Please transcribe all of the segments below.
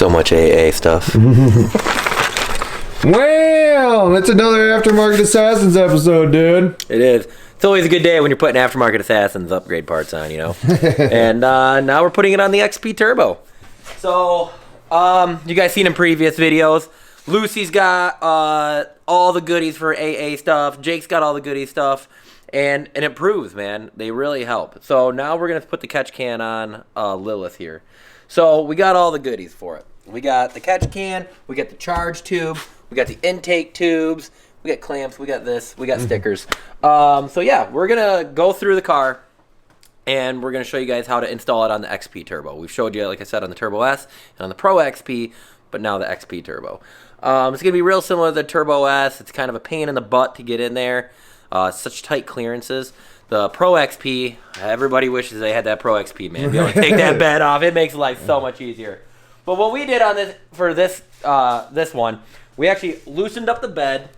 So much AA stuff. Well, it's another Aftermarket Assassins episode, dude. It is. It's always a good day when you're putting Aftermarket Assassins upgrade parts on, you know. And now we're putting it on the XP Turbo. So, you guys seen in previous videos, Lucy's got all the goodies for AA stuff. Jake's got all the goodies stuff. And it proves, man. They really help. So now we're going to put the catch can on Lilith here. So we got all the goodies for it. We got the catch can. We got the charge tube. We got the intake tubes. We got clamps. We got this. We got stickers. So yeah, we're going to go through the car. And we're going to show you guys how to install it on the XP Turbo. We've showed you, like I said, on the Turbo S and on the Pro XP. But now the XP Turbo. It's going to be real similar to the Turbo S. It's kind of a pain in the butt to get in there. Such tight clearances. The Pro XP, everybody wishes they had that Pro XP, man. Be able to take that bed off. It makes life so much easier. But what we did on this for this one, we actually loosened up the bed,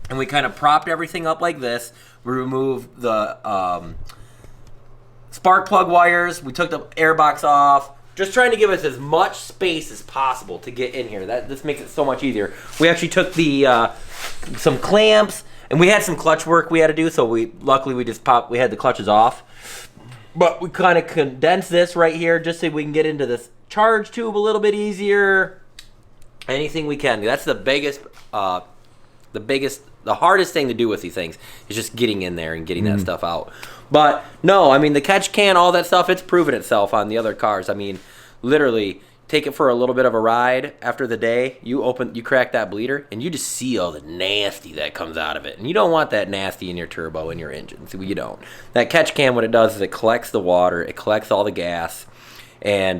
and we kind of propped everything up like this. We removed the spark plug wires. We took the air box off. Just trying to give us as much space as possible to get in here. This makes it so much easier. We actually took the some clamps. And we had some clutch work we had to do, so luckily we had the clutches off. But we kind of condensed this right here just so we can get into this charge tube a little bit easier. Anything we can. That's the hardest thing to do with these things is just getting in there and getting that stuff out. But no, I mean the catch can, all that stuff, it's proven itself on the other cars. I mean, literally. Take it for a little bit of a ride after the day. You crack that bleeder, and you just see all the nasty that comes out of it. And you don't want that nasty in your turbo and your engine. So you don't. That catch can, what it does is it collects the water, it collects all the gas, and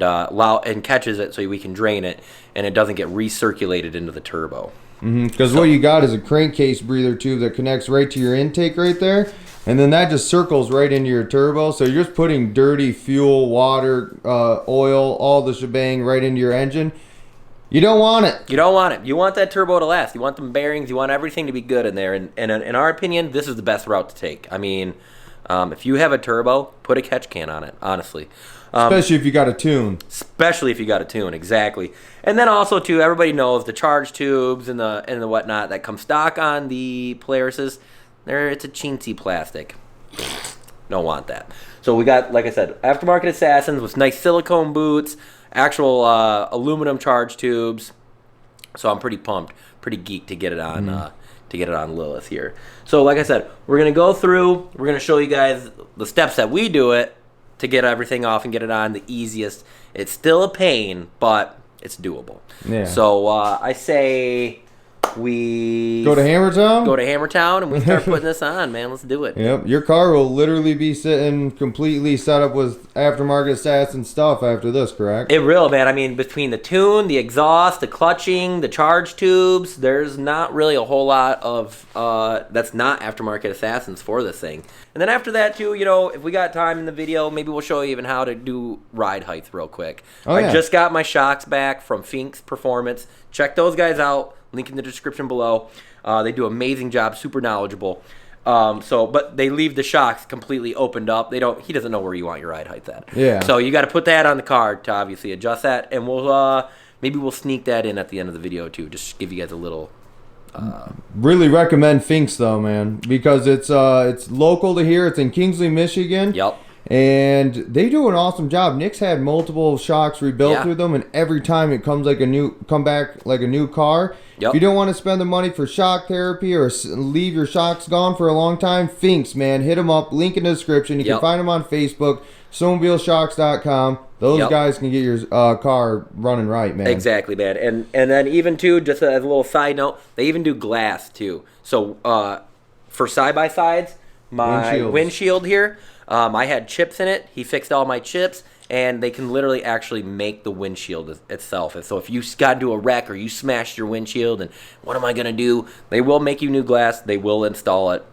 catches it so we can drain it, and it doesn't get recirculated into the turbo. Because what you got is a crankcase breather tube that connects right to your intake right there. And then that just circles right into your turbo. So you're just putting dirty fuel, water, oil, all the shebang right into your engine. You don't want it. You don't want it. You want that turbo to last. You want them bearings. You want everything to be good in there. And in our opinion, this is the best route to take. I mean, if you have a turbo, put a catch can on it, honestly. Especially if you got a tune. Especially if you got a tune, exactly. And then also, too, everybody knows the charge tubes and the whatnot that come stock on the Polarises. It's a chintzy plastic. Don't want that. So we got, like I said, Aftermarket Assassins with nice silicone boots, actual aluminum charge tubes. So I'm pretty pumped, pretty geeked to get it on Lilith here. So like I said, we're gonna go through. We're gonna show you guys the steps that we do it to get everything off and get it on the easiest. It's still a pain, but it's doable. Yeah. So I say. We go to Hammertown and we start putting this on, man. Let's do it. Yep, your car will literally be sitting completely set up with Aftermarket Assassin stuff after this, correct? It will, man. I mean, between the tune, the exhaust, the clutching, the charge tubes, there's not really a whole lot of that's not Aftermarket Assassins for this thing. And then after that, too, you know, if we got time in the video, maybe we'll show you even how to do ride height real quick. I just got my shocks back from Fink's Performance. Check those guys out. Link in the description below. They do an amazing job, super knowledgeable. But they leave the shocks completely opened up. He doesn't know where you want your ride height at. Yeah. So you got to put that on the car to obviously adjust that, and maybe we'll sneak that in at the end of the video too, just give you guys a little. Really recommend Fink's though, man, because it's local to here. It's in Kingsley, Michigan. Yep. And they do an awesome job. Nick's had multiple shocks rebuilt through them, and every time it come back like a new car. Yep. If you don't want to spend the money for shock therapy or leave your shocks gone for a long time, Fink's, man, hit them up. Link in the description. You can find them on Facebook, snowmobileshocks.com. Those guys can get your car running right, man. Exactly, man. And then even too, just as a little side note, they even do glass too. So for side-by-sides, my windshield here, I had chips in it. He fixed all my chips, and they can literally actually make the windshield itself. And so if you got into a wreck or you smashed your windshield and what am I going to do? They will make you new glass. They will install it.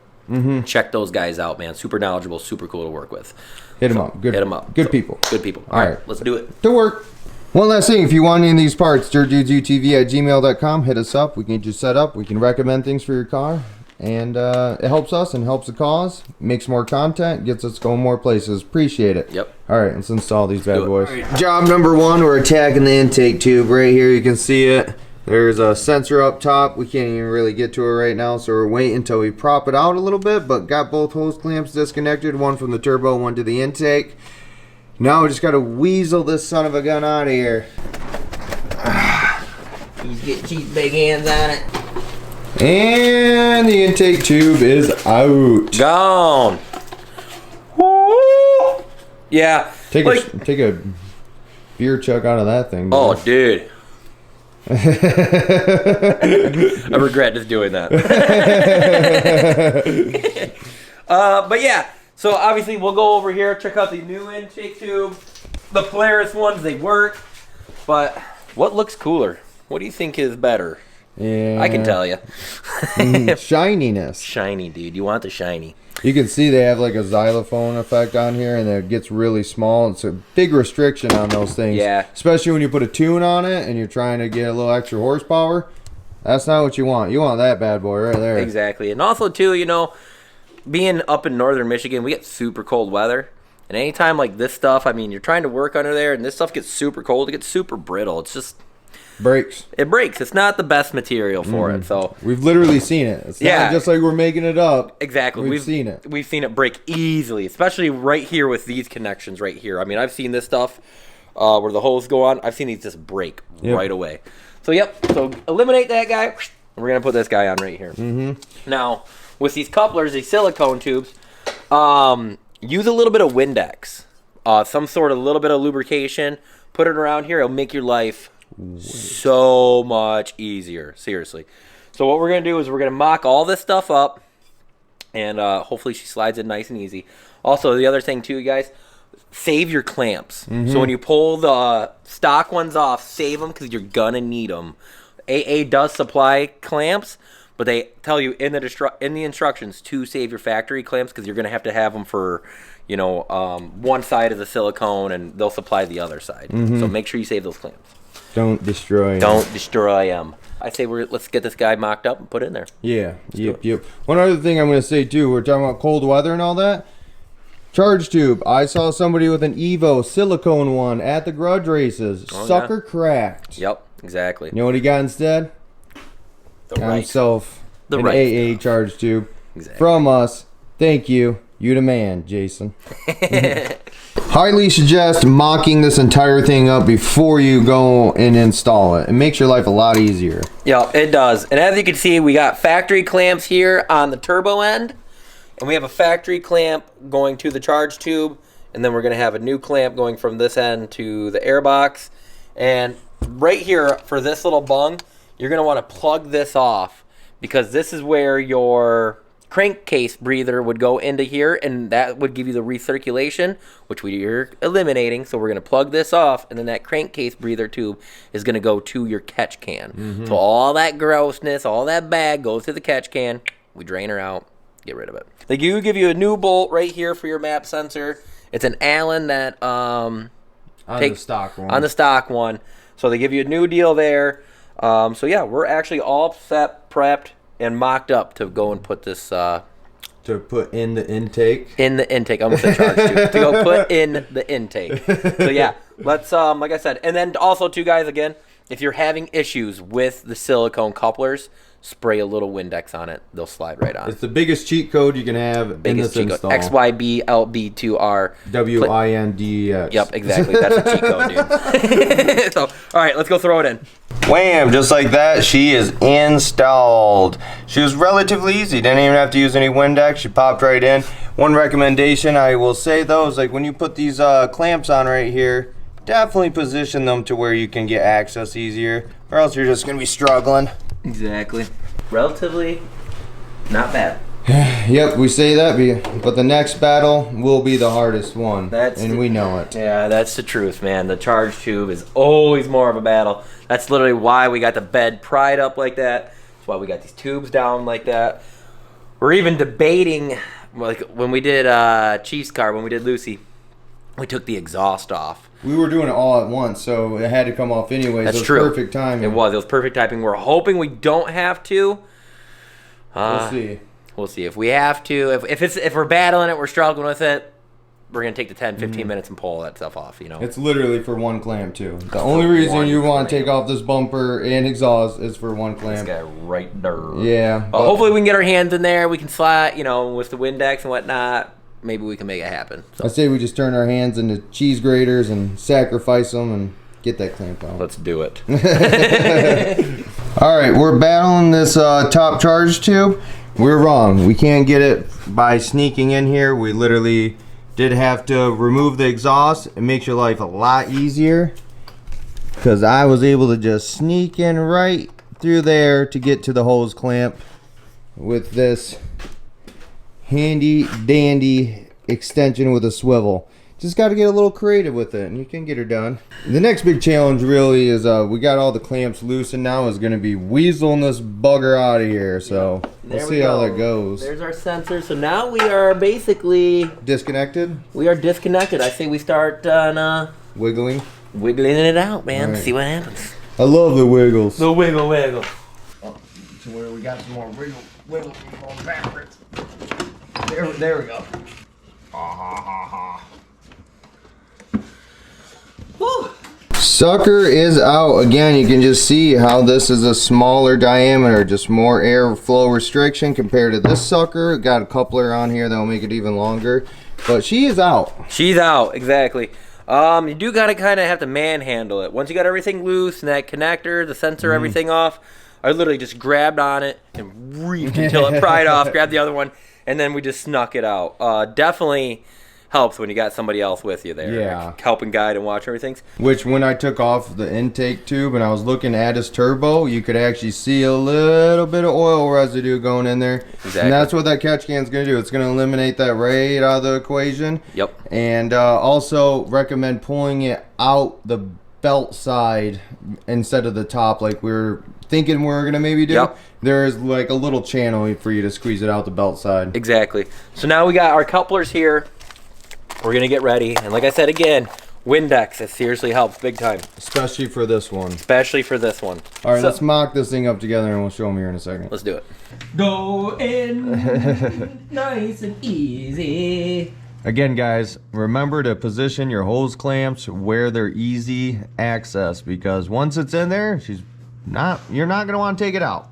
Check those guys out, man. Super knowledgeable, super cool to work with. Hit them up. Hit them up. Good people. Good people. All right, let's do it. To work. One last thing, if you want any of these parts, dirtdudes UTV at gmail.com. Hit us up. We can get you set up. We can recommend things for your car. And it helps us and helps the cause. Makes more content, gets us going more places. Appreciate it. Yep. All right, let's install these bad boys. Right. Job number 1, we're attacking the intake tube right here. You can see it. There's a sensor up top. We can't even really get to it right now, so we're waiting until we prop it out a little bit, but got both hose clamps disconnected, one from the turbo, one to the intake. Now we just got to weasel this son of a gun out of here. He's getting cheap big hands on it. And the intake tube is out. Gone. Woo! Yeah. Take a beer chug out of that thing. Oh, dude. I regret just doing that. But yeah, so obviously we'll go over here, check out the new intake tube. The Polaris ones, they work. But what looks cooler? What do you think is better? Yeah. I can tell you. Shininess. Shiny, dude. You want the shiny. You can see they have like a xylophone effect on here, and it gets really small. It's a big restriction on those things. Yeah. Especially when you put a tune on it and you're trying to get a little extra horsepower. That's not what you want. You want that bad boy right there. Exactly. And also, too, you know, being up in northern Michigan, we get super cold weather. And anytime like this stuff, I mean, you're trying to work under there, and this stuff gets super cold. It gets super brittle. It's just... breaks. It breaks. It's not the best material for it. So we've literally seen it. It's not just like we're making it up. Exactly. We've seen it. We've seen it break easily, especially right here with these connections right here. I mean, I've seen this stuff where the hose go on. I've seen these just break right away. So So eliminate that guy. We're gonna put this guy on right here. Now with these couplers, these silicone tubes, use a little bit of Windex, some sort of little bit of lubrication. Put it around here. It'll make your life so much easier, seriously. So what we're gonna do is we're gonna mock all this stuff up, and hopefully she slides in nice and easy. Also, the other thing too, you guys, save your clamps. So when you pull the stock ones off, save them because you're gonna need them. AA does supply clamps, but they tell you in the instructions to save your factory clamps because you're gonna have to have them for, you know, one side of the silicone, and they'll supply the other side. So make sure you save those clamps. Don't destroy them. Don't destroy them. I say let's get this guy mocked up and put in there. Yeah. Yep. One other thing I'm going to say too, we're talking about cold weather and all that. Charge tube. I saw somebody with an Evo silicone one at the grudge races. Sucker cracked. Yep, exactly. You know what he got instead? Got himself an AA charge tube. Exactly. From us. Thank you. You the man, Jason. Highly suggest mocking this entire thing up before you go and install it. It makes your life a lot easier. Yeah, it does. And as you can see, we got factory clamps here on the turbo end, and we have a factory clamp going to the charge tube, and then we're going to have a new clamp going from this end to the air box. And right here for this little bung, you're going to want to plug this off, because this is where your crankcase breather would go into here, and that would give you the recirculation, which we are eliminating. So we're going to plug this off, and then that crankcase breather tube is going to go to your catch can. So all that grossness, all that bag goes to the catch can. We drain her out, get rid of it. They do give you a new bolt right here for your map sensor. It's an Allen that on the stock one. So they give you a new deal there. So yeah, we're actually all set, prepped, and mocked up to go and put this to put in the intake. In the intake, I almost said charge tube. To go put in the intake. So yeah, let's like I said, and then also too, guys, again, if you're having issues with the silicone couplers, spray a little Windex on it. They'll slide right on. It's the biggest cheat code you can have in this install. XYBLB2R WINDEX. Yep, exactly. That's a cheat code, dude. So, all right, let's go throw it in. Wham! Just like that, she is installed. She was relatively easy. Didn't even have to use any Windex. She popped right in. One recommendation I will say though is, like, when you put these clamps on right here, definitely position them to where you can get access easier, or else you're just gonna be struggling. Exactly. Relatively not bad. Yep, we say that, but the next battle will be the hardest one, we know it. Yeah, that's the truth, man. The charge tube is always more of a battle. That's literally why we got the bed pried up like that. That's why we got these tubes down like that. We're even debating, like when we did Chief's car, when we did Lucy, we took the exhaust off. We were doing it all at once, so it had to come off anyways. That's true. Perfect timing. It was perfect timing. We're hoping we don't have to. We'll see. We'll see if we have to. If we're battling it, we're struggling with it, we're going to take the 10, 15 minutes and pull that stuff off, you know. It's literally for one clamp, too. The only reason you want to take off this bumper and exhaust is for one clamp. This guy right there. Yeah. But hopefully we can get our hands in there. We can slide, you know, with the Windex and whatnot. Maybe we can make it happen. So. I say we just turn our hands into cheese graters and sacrifice them and get that clamp out. Let's do it. All right, we're battling this top charge tube. We're wrong. We can't get it by sneaking in here. We literally did have to remove the exhaust. It makes your life a lot easier because I was able to just sneak in right through there to get to the hose clamp with this handy dandy extension with a swivel. Just got to get a little creative with it and you can get her done. The next big challenge really is we got all the clamps loose and now is going to be weaseling this bugger out of here. So we'll see how that goes. There's our sensor. So now we are basically disconnected. We are disconnected. I say we start on wiggling it out, man. Right. See what happens. I love the wiggles. The wiggle. Oh, so where we got some more wiggle going backwards. There we go. Woo. Sucker is out. Again, you can just see how this is a smaller diameter, just more airflow restriction compared to this sucker. Got a coupler on here that will make it even longer, but she is out. She's out, exactly. You do gotta kind of have to manhandle it. Once you got everything loose and that connector, the sensor, everything off, I literally just grabbed on it and reefed until it pried off, grabbed the other one, and then we just snuck it out. Definitely helps when you got somebody else with you there. Yeah. Helping guide and watch everything. Which when I took off the intake tube and I was looking at his turbo, you could actually see a little bit of oil residue going in there. Exactly. And that's what that catch can is going to do. It's going to eliminate that right out of the equation. Yep. And also recommend pulling it out the belt side instead of the top like we were thinking we were going to maybe do. Yep. There's like a little channel for you to squeeze it out the belt side. Exactly. So now we got our couplers here. We're going to get ready. And like I said again, Windex, it seriously helps big time. Especially for this one. Especially for this one. All right, let's mock this thing up together and we'll show them here in a second. Let's do it. Go in nice and easy. Again, guys, remember to position your hose clamps where they're easy access because once it's in there, you're not going to want to take it out.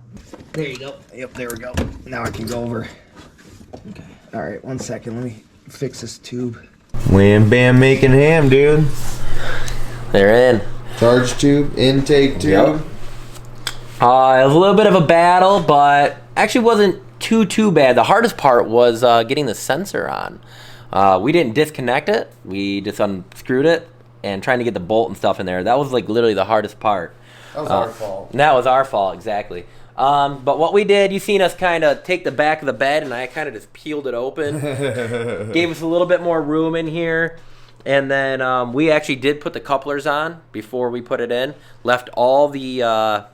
There you go. Yep, there we go. Now I can go over. Okay. All right, 1 second. Let me fix this tube. Wham bam making ham, dude. They're in. Charge tube, intake tube. Yep. It was a little bit of a battle, but actually wasn't too bad. The hardest part was getting the sensor on. We didn't disconnect it. We just unscrewed it and trying to get the bolt and stuff in there. That was like literally the hardest part. That was our fault. That was our fault, exactly. But what we did, you seen us kind of take the back of the bed and I kind of just peeled it open. Gave us a little bit more room in here. And then we actually did put the couplers on before we put it in. Left all the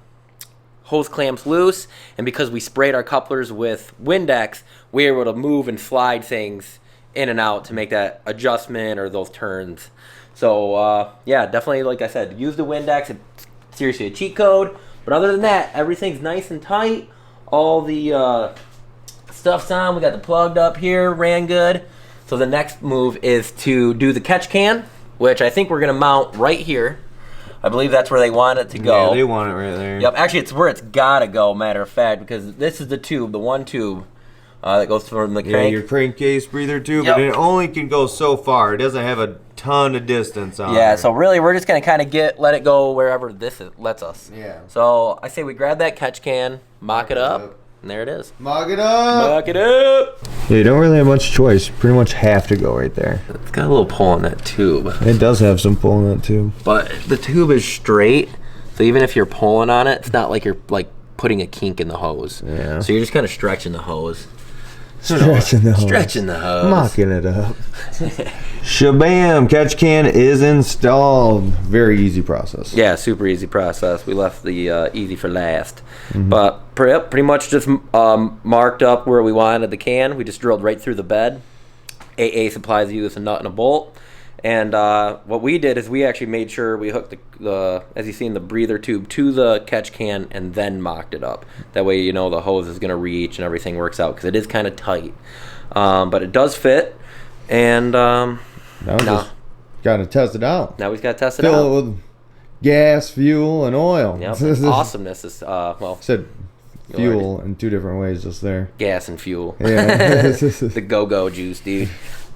hose clamps loose. And because we sprayed our couplers with Windex, we were able to move and slide things in and out to make that adjustment or those turns. So, yeah, definitely, like I said, use the Windex. It's seriously a cheat code. But other than that, everything's nice and tight. All the stuff's on. We got the plugged up here, ran good. So the next move is to do the catch can, which I think we're going to mount right here. I believe that's where they want it to go. Yeah, they want it right there. Yep, actually it's where it's got to go, matter of fact, because this is the tube, the one tube that goes from the crank. Yeah, your crankcase breather tube, Yep. but it only can go so far. It doesn't have a ton of distance on Yeah, it. so really we're just going to kind of let it go wherever lets us. Yeah. So I say we grab that catch can, mock it up, and there it is. Mock it up! Mock it up! Yeah, you don't really have much choice. You pretty much have to go right there. It's got a little pull in that tube. It does have some pull in that tube. But the tube is straight, so even if you're pulling on it, it's not like you're like putting a kink in the hose. Yeah. So you're just kind of stretching the hose. Stretching the hose. Stretching the hose. Mocking it up. Shabam! Catch can is installed. Very easy process. Yeah, super easy process. We left the easy for last. But pretty much just marked up where we wanted the can. We just drilled right through the bed. AA supplies you with a nut and a bolt. And what we did is we actually made sure we hooked the as you see in the breather tube to the catch can and then mocked it up. That way, you know, the hose is going to reach and everything works out, because it is kind of tight. But it does fit. And now got to test it out. Now we've got to test it out. Fill it with gas, fuel, and oil. Yep. Awesomeness is, well. Said fuel in 2 different ways just there. Gas and fuel. Yeah. The go-go juice, dude.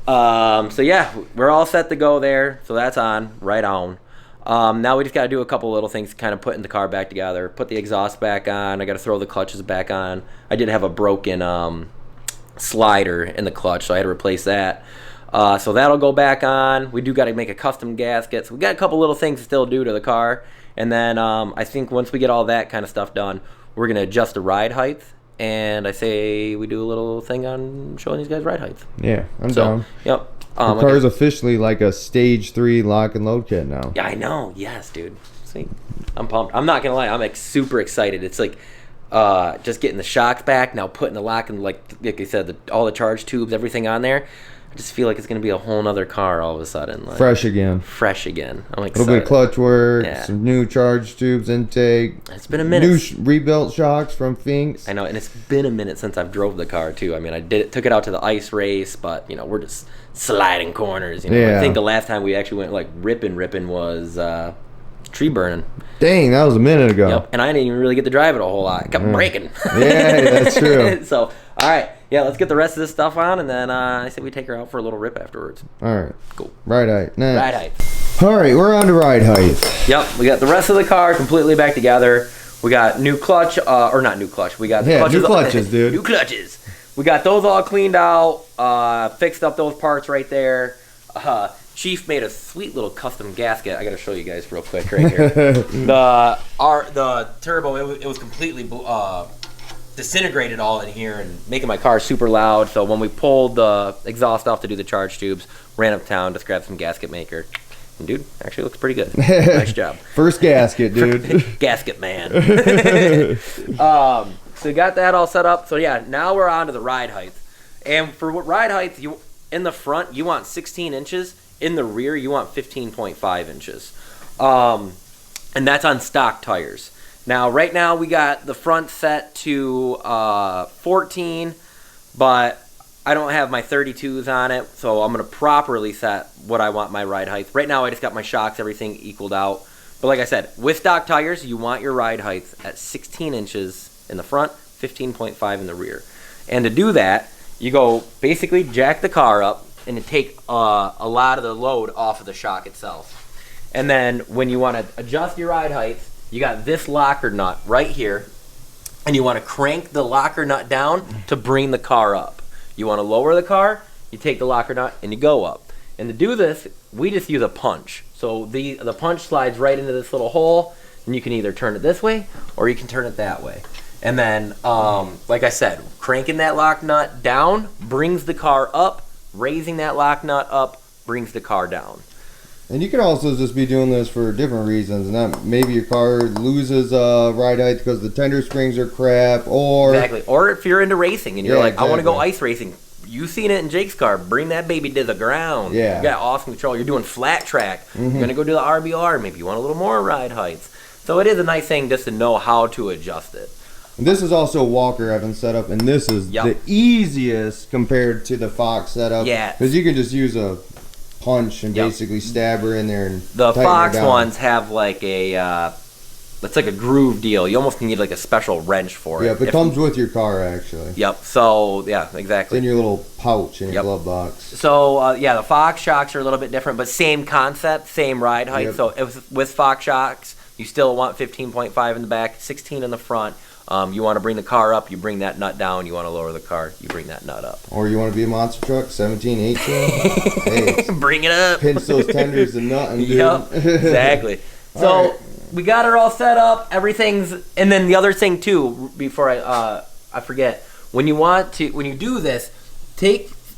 So yeah, we're all set to go there. So that's on, right on. Now we just got to do a couple little things, kind of putting the car back together, put the exhaust back on. I got to throw the clutches back on. I did have a broken slider in the clutch, so I had to replace that. So that'll go back on. We do got to make a custom gasket. So we got a couple little things to still do to the car. And then I think once we get all that kind of stuff done, we're going to adjust the ride height. And I say we do a little thing on showing these guys ride height. Yeah, I'm down. Yep. The car is officially like a stage 3 lock and load kit now. Yeah, I know. Yes, dude. See, I'm pumped. I'm not gonna lie. I'm like super excited. It's like just getting the shocks back now, putting the lock and like I said, all the charge tubes, everything on there. I just feel like it's gonna be a whole nother car all of a sudden. Like, fresh again. Fresh again. I'm excited. A little bit of clutch work, some new charge tubes, intake. It's been a minute. New rebuilt shocks from Finks. I know, and it's been a minute since I've drove the car too. I mean, I took it out to the ice race, but you know, we're just sliding corners. You know, yeah. I think the last time we actually went like ripping was tree burning. Dang, that was a minute ago. Yep, and I didn't even really get to drive it a whole lot. I kept breaking. Yeah, that's true. So, all right. Yeah, let's get the rest of this stuff on, and then I say we take her out for a little rip afterwards. All right. Cool. Ride height. Nice. Ride height. All right, we're on to ride height. Yep, we got the rest of the car completely back together. We got new clutch, or not new clutch. We got new clutches, dude. New clutches. We got those all cleaned out, fixed up those parts right there. Chief made a sweet little custom gasket. I got to show you guys real quick right here. The turbo, it was completely disintegrated all in here and making my car super loud. So when we pulled the exhaust off to do the charge tubes, ran uptown, just grabbed some gasket maker. And dude, actually looks pretty good. Nice job. First gasket, dude. Gasket man. So we got that all set up. So yeah, now we're on to the ride height. And for ride height, in the front, you want 16 inches. In the rear, you want 15.5 inches. And that's on stock tires. Now, right now, we got the front set to 14, but I don't have my 32s on it, so I'm going to properly set what I want my ride height. Right now, I just got my shocks, everything equaled out. But like I said, with stock tires, you want your ride height at 16 inches in the front, 15.5 in the rear. And to do that, you go basically jack the car up and you take a lot of the load off of the shock itself. And then when you want to adjust your ride height, you got this locker nut right here, and you want to crank the locker nut down to bring the car up. You want to lower the car, you take the locker nut and you go up. And to do this, we just use a punch. So the punch slides right into this little hole, and you can either turn it this way or you can turn it that way. And then, like I said, cranking that lock nut down brings the car up, raising that lock nut up brings the car down. And you can also just be doing this for different reasons. And that maybe your car loses ride height because the tender springs are crap, or exactly. Or if you're into racing and you're like, exactly. I want to go ice racing. You've seen it in Jake's car. Bring that baby to the ground. Yeah. You got awesome control. You're doing flat track. You're gonna go do the RBR. Maybe you want a little more ride heights. So it is a nice thing just to know how to adjust it. And this is also Walker Evans setup, and this is the easiest compared to the Fox setup. Yeah. Because you can just use a punch and basically stab her in there and the Fox ones have like a it's like a groove deal. You almost need like a special wrench for it. Yeah, it comes with your car actually. Yep. So yeah, exactly. It's in your little pouch in your glove box. So yeah, the Fox shocks are a little bit different, but same concept, same ride height. Yep. So with Fox shocks, you still want 15.5 in the back, 16 in the front. You want to bring the car up, you bring that nut down. You want to lower the car, you bring that nut up. Or you want to be a monster truck, 17, 18. Hey, bring it up. Pinch those tenders and nothing, dude. Yep, exactly. So we got her all set up. Everything's, and then the other thing too, before I forget, when you do this,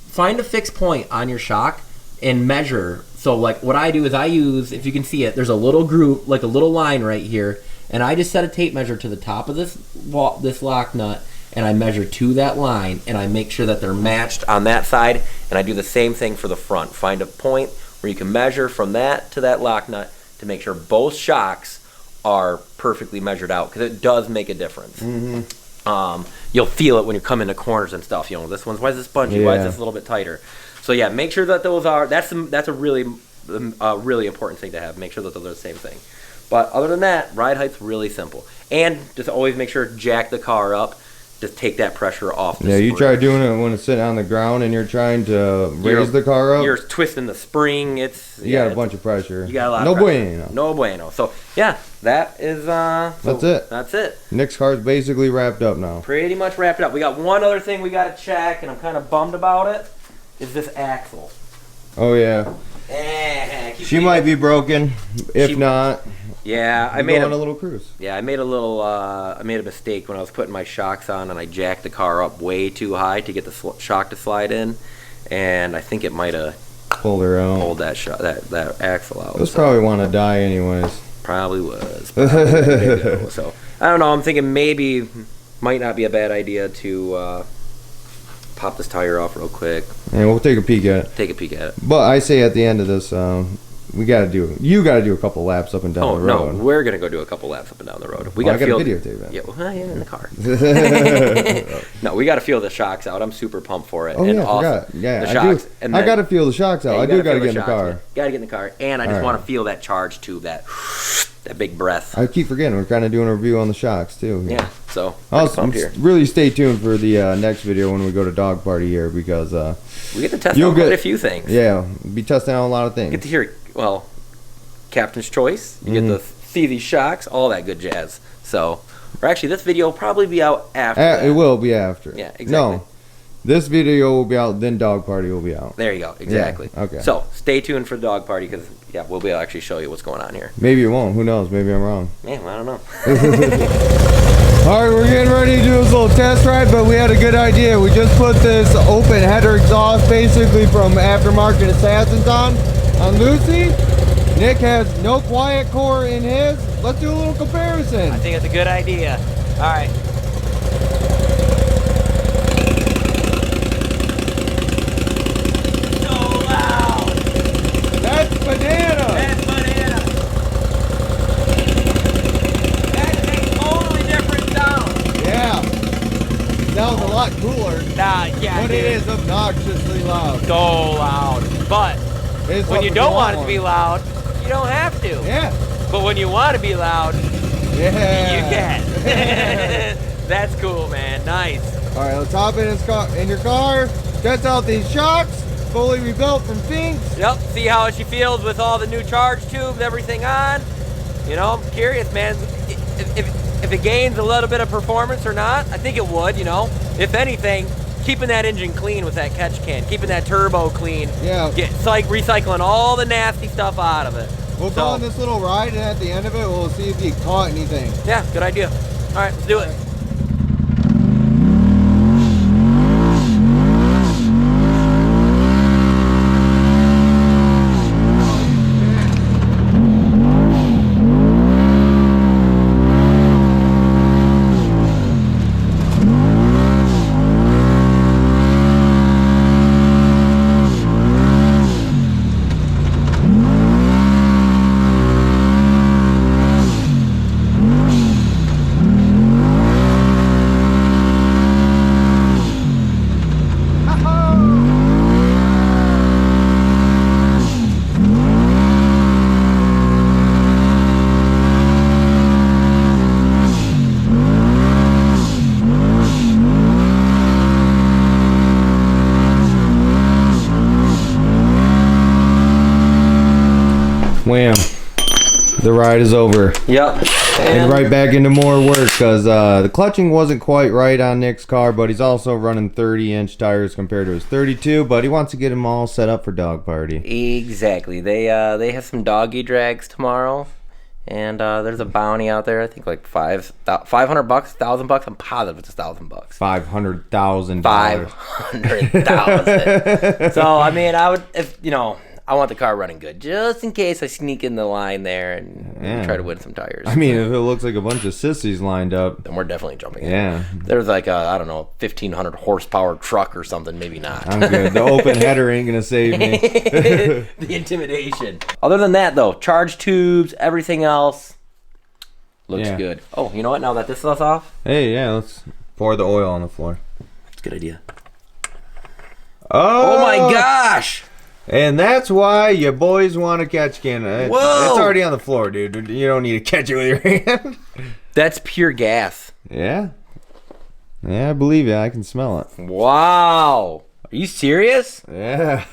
find a fixed point on your shock and measure. So like what I do is I use, if you can see it, there's a little groove, like a little line right here. And I just set a tape measure to the top of this lock nut, and I measure to that line, and I make sure that they're matched on that side, and I do the same thing for the front. Find a point where you can measure from that to that lock nut to make sure both shocks are perfectly measured out, because it does make a difference. You'll feel it when you come into corners and stuff. You know, this one's, why is this spongy? Why is this a little bit tighter? So yeah, make sure that those are, that's a really important thing to have. Make sure that those are the same thing. But other than that, ride height's really simple. And just always make sure to jack the car up. Just take that pressure off the spring. You try doing it when it's sitting on the ground and you're trying to raise the car up. You're twisting the spring. You got a bunch of pressure. You got a lot of pressure. bueno. No bueno. So yeah, that is that's it. That's it. Nick's car's basically wrapped up now. Pretty much wrapped up. We got one other thing we got to check, and I'm kind of bummed about it. Is this axle? Oh yeah. She might be broken. If not, yeah, I made on a little cruise. Yeah, I made a mistake when I was putting my shocks on, and I jacked the car up way too high to get the shock to slide in, and I think it might have pulled her out. Pulled that axle out. It was probably want to die anyways. Probably was. So I don't know. I'm thinking maybe might not be a bad idea to pop this tire off real quick. And we'll take a peek at it. Take a peek at it. But I say at the end of this, you got to do a couple laps up and down the road. No, we're gonna go do a couple laps up and down the road. I got to videotape it. Yeah, well, I am in the car. No, we got to feel the shocks out. I'm super pumped for it. Oh, and yeah, I also, forgot. Yeah, the shocks. I got to feel the shocks out. Yeah, I do got to get in the car. Got to get in the car, and I just want to feel that charge too, that big breath. I keep forgetting we're kind of doing a review on the shocks too. Yeah, so really stay tuned for the next video when we go to Dog Party here, because we get to test out quite a few things. Yeah, be testing out a lot of things. Get to hear, well, Captain's Choice. You get to see these shocks, all that good jazz. So, or actually, this video will probably be out after. It will be after. Yeah, exactly. No, this video will be out, then Dog Party will be out. There you go. Exactly. Yeah, okay. So stay tuned for the Dog Party, because we'll be able to actually show you what's going on here. Maybe it won't. Who knows? Maybe I'm wrong. Man, I don't know. All right, we're getting ready to do this little test ride, but we had a good idea. We just put this open header exhaust, basically from Aftermarket Assassins on Lucy. Nick has no quiet core in his. Let's do a little comparison. I think it's a good idea. All right. So loud. That's banana. That's banana. That's a totally different sound. Yeah. Sounds a lot cooler. Yeah, but it is obnoxiously loud. So loud. But when you don't want it to be loud, you don't have to. Yeah. But when you want to be loud, yeah, you can. That's cool, man. Nice. All right, let's hop in your car. Test out these shocks, fully rebuilt from Finks. Yep. See how she feels with all the new charge tubes, everything on. You know, I'm curious, man. If it gains a little bit of performance or not, I think it would. You know, if anything, keeping that engine clean with that catch can, keeping that turbo clean. Yeah. It's like recycling all the nasty stuff out of it. We'll go on this little ride, and at the end of it, we'll see if you caught anything. Yeah, good idea. All right, let's do it. Wham. The ride is over. Yep. And right back into more work, because the clutching wasn't quite right on Nick's car, but he's also running 30-inch tires compared to his 32, but he wants to get them all set up for Dog Party. Exactly. They have some doggy drags tomorrow, and there's a bounty out there. I think like $500, $1,000. I'm positive it's $1,000. $500,000. $500,000. So I mean, I want the car running good, just in case I sneak in the line there and try to win some tires. I mean, if it looks like a bunch of sissies lined up, then we're definitely jumping in. Yeah. There's like a, I don't know, 1,500 horsepower truck or something, maybe not. I'm good. The open header ain't gonna save me. The intimidation. Other than that, though, charge tubes, everything else looks good. Oh, you know what? Now that this is off, hey, yeah, let's pour the oil on the floor. that's a good idea. Oh, Oh my gosh! And that's why you boys want a catch can. Whoa! It's already on the floor, dude. You don't need to catch it with your hand. That's pure gas. Yeah. Yeah, I believe you. I can smell it. Wow. Are you serious? Yeah.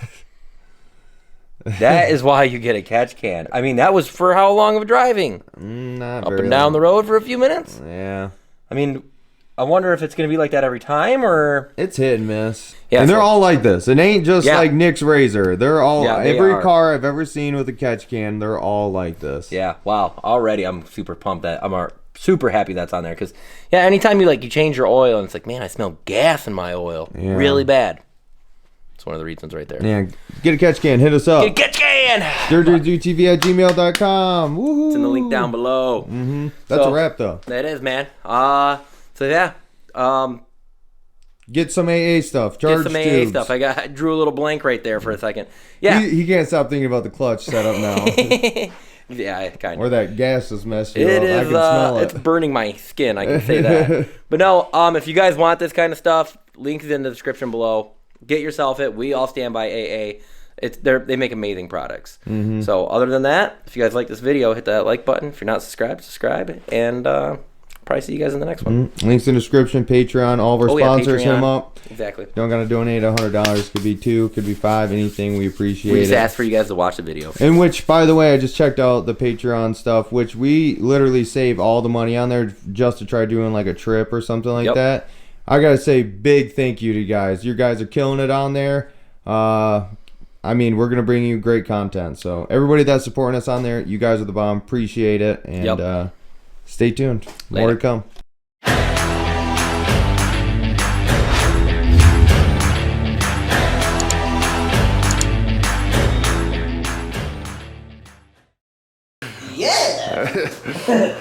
That is why you get a catch can. I mean, that was for how long of driving? Not Up very and down long. the road for a few minutes? Yeah. I mean, I wonder if it's going to be like that every time, or... It's hit and miss. Yeah, and they're so- all like this. It ain't just Yeah. like Nick's Razor. They're all, Yeah, they every are. car I've ever seen with a catch can, they're all like this. Yeah, wow. Already I'm super pumped that... I'm super happy that's on there, because, yeah, anytime you change your oil, and it's like, man, I smell gas in my oil. Yeah. Really bad. It's one of the reasons right there. Yeah, get a catch can. Hit us up. Get a catch can! dirtdudes@gmail.com. Woohoo. It's in the link down below. Mm-hmm. That's So- a wrap, though. That is, man. So, yeah. Get some AA stuff. Charge Get some AA tubes. stuff. I drew a little blank right there for a second. Yeah. He can't stop thinking about the clutch setup now. Yeah, kind Or of. that gas is messed you It up. I is. can smell It's it. burning my skin. I can say that. But no. If you guys want this kind of stuff, link is in the description below. Get yourself it. We all stand by AA. They make amazing products. Mm-hmm. So other than that, if you guys like this video, hit that like button. If you're not subscribed, subscribe. And probably see you guys in the next one. Links in the description. Patreon. All of our sponsors. Hit them up. Exactly. Don't gotta donate $100. Could be $2. Could be $5. Anything. We appreciate We just it. asked for you guys to watch the video. And which, by the way, I just checked out the Patreon stuff, which we literally save all the money on there just to try doing like a trip or something like that. I gotta say, big thank you to you guys. You guys are killing it on there. I mean, we're gonna bring you great content. So everybody that's supporting us on there, you guys are the bomb. Appreciate it. And stay tuned. More to come. Yeah.